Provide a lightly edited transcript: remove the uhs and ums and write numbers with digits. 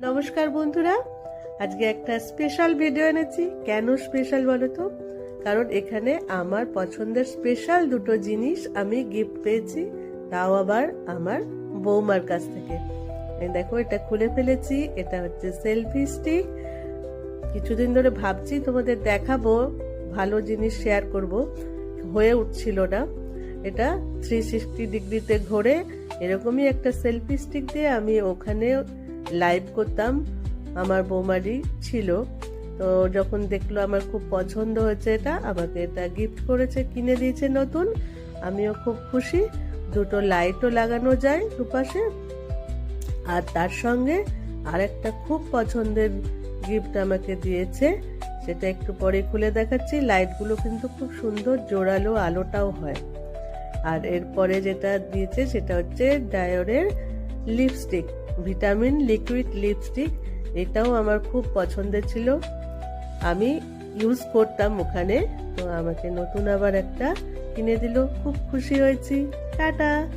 নমস্কার বন্ধুরা, আজকে একটা স্পেশাল ভিডিও এনেছি। কেন স্পেশাল বলো তো? কারণ এখানে আমার পছন্দের স্পেশাল দুটো জিনিস আমি গিফট পেয়েছি, তাও আবার আমার বৌমার কাছ থেকে। এই দেখো, এটা খুলে ফেলেছি। এটা হচ্ছে সেলফি স্টিক। কিছুদিন ধরে ভাবছি তোমাদের দেখাবো, ভালো জিনিস শেয়ার করব, হয়ে উঠছিল না। এটা 360 ডিগ্রিতে ঘোরে এরকমই একটা সেলফি স্টিক দিয়ে আমি ওখানে লাইভ করতাম। আমার বৌমারই ছিল, তো যখন দেখলো আমার খুব পছন্দ হয়েছে, এটা আমাকে এটা গিফট করেছে, কিনে দিয়েছে নতুন। আমিও খুব খুশি। দুটো লাইটও লাগানো যায় দুপাশে, আর তার সঙ্গে আরেকটা খুব পছন্দের গিফট আমাকে দিয়েছে, সেটা একটু পরে খুলে দেখাচ্ছি। লাইটগুলো কিন্তু খুব সুন্দর জোরালো, আলোটাও হয়। আর এরপরে যেটা দিয়েছে সেটা হচ্ছে ডায়োরের লিপস্টিক, ভিটামিন লিকুইড লিপস্টিক। এটাও আমার খুব পছন্দের ছিল, আমি ইউজ করতাম ওখানে, তো আমাকে নতুন আবার একটা কিনে দিল। খুব খুশি হয়েছি। টাটা।